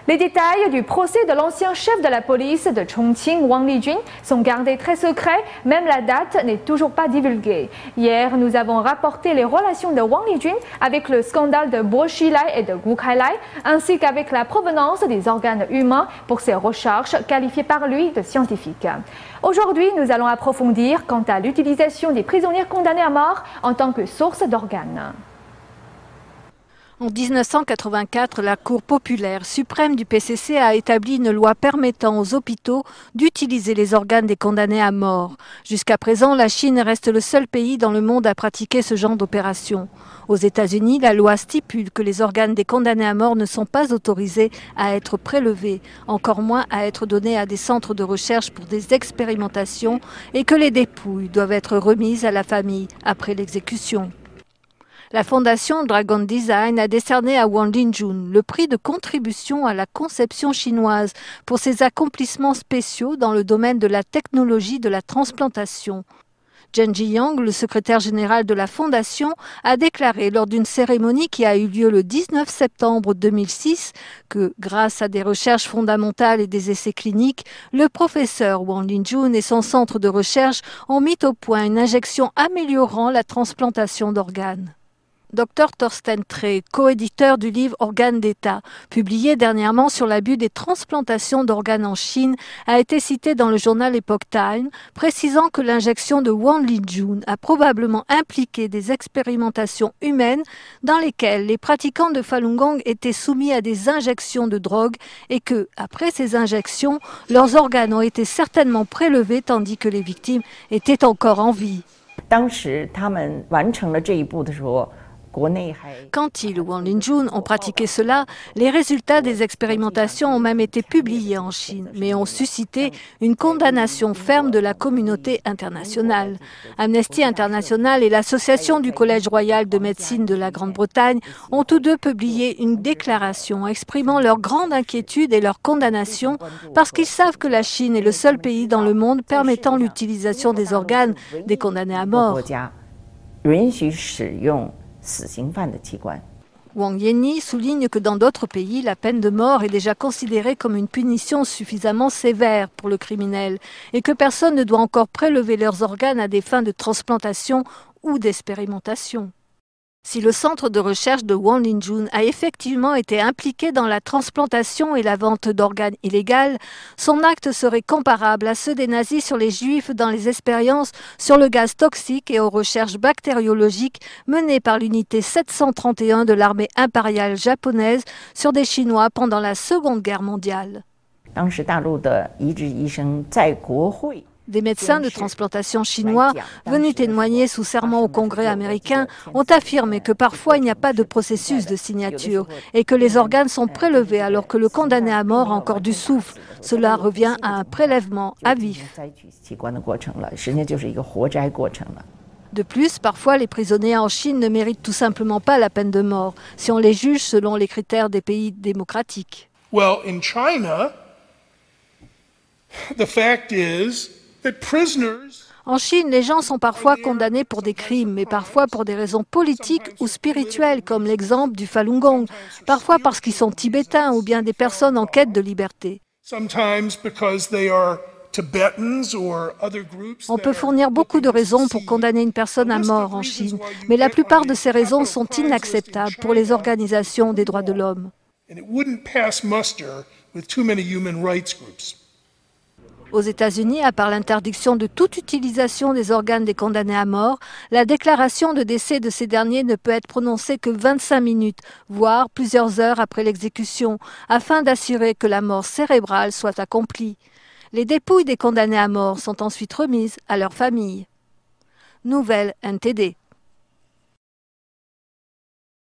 Les détails du procès de l'ancien chef de la police de Chongqing, Wang Lijun, sont gardés très secrets, même la date n'est toujours pas divulguée. Hier, nous avons rapporté les relations de Wang Lijun avec le scandale de Bo Xilai et de Gu Kailai, ainsi qu'avec la provenance des organes humains pour ses recherches qualifiées par lui de scientifiques. Aujourd'hui, nous allons approfondir quant à l'utilisation des prisonniers condamnés à mort en tant que source d'organes. En 1984, la Cour populaire suprême du PCC a établi une loi permettant aux hôpitaux d'utiliser les organes des condamnés à mort. Jusqu'à présent, la Chine reste le seul pays dans le monde à pratiquer ce genre d'opération. Aux États-Unis, la loi stipule que les organes des condamnés à mort ne sont pas autorisés à être prélevés, encore moins à être donnés à des centres de recherche pour des expérimentations, et que les dépouilles doivent être remises à la famille après l'exécution. La fondation Dragon Design a décerné à Wang Lijun le prix de contribution à la conception chinoise pour ses accomplissements spéciaux dans le domaine de la technologie de la transplantation. Zheng Jiyang, le secrétaire général de la fondation, a déclaré lors d'une cérémonie qui a eu lieu le 19 septembre 2006 que, grâce à des recherches fondamentales et des essais cliniques, le professeur Wang Lijun et son centre de recherche ont mis au point une injection améliorant la transplantation d'organes. Dr Thorsten Trey, coéditeur du livre Organes d'État, publié dernièrement sur l'abus des transplantations d'organes en Chine, a été cité dans le journal Epoch Times, précisant que l'injection de Wang Lijun a probablement impliqué des expérimentations humaines dans lesquelles les pratiquants de Falun Gong étaient soumis à des injections de drogue et que, après ces injections, leurs organes ont été certainement prélevés tandis que les victimes étaient encore en vie. Quand ils, Wang Lijun, ont pratiqué cela, les résultats des expérimentations ont même été publiés en Chine, mais ont suscité une condamnation ferme de la communauté internationale. Amnesty International et l'Association du Collège royal de médecine de la Grande-Bretagne ont tous deux publié une déclaration exprimant leur grande inquiétude et leur condamnation parce qu'ils savent que la Chine est le seul pays dans le monde permettant l'utilisation des organes des condamnés à mort. Wang Yenni souligne que dans d'autres pays, la peine de mort est déjà considérée comme une punition suffisamment sévère pour le criminel et que personne ne doit encore prélever leurs organes à des fins de transplantation ou d'expérimentation. Si le centre de recherche de Wang Lijun a effectivement été impliqué dans la transplantation et la vente d'organes illégales, son acte serait comparable à ceux des nazis sur les juifs dans les expériences sur le gaz toxique et aux recherches bactériologiques menées par l'unité 731 de l'armée impériale japonaise sur des Chinois pendant la Seconde Guerre mondiale. Des médecins de transplantation chinois venus témoigner sous serment au Congrès américain ont affirmé que parfois il n'y a pas de processus de signature et que les organes sont prélevés alors que le condamné à mort a encore du souffle. Cela revient à un prélèvement à vif. De plus, parfois les prisonniers en Chine ne méritent tout simplement pas la peine de mort si on les juge selon les critères des pays démocratiques. Well, in China, the fact is en Chine, les gens sont parfois condamnés pour des crimes, mais parfois pour des raisons politiques ou spirituelles, comme l'exemple du Falun Gong, parfois parce qu'ils sont tibétains ou bien des personnes en quête de liberté. On peut fournir beaucoup de raisons pour condamner une personne à mort en Chine, mais la plupart de ces raisons sont inacceptables pour les organisations des droits de l'homme. Aux États-Unis, à part l'interdiction de toute utilisation des organes des condamnés à mort, la déclaration de décès de ces derniers ne peut être prononcée que 25 minutes, voire plusieurs heures après l'exécution, afin d'assurer que la mort cérébrale soit accomplie. Les dépouilles des condamnés à mort sont ensuite remises à leur famille. Nouvelle NTD.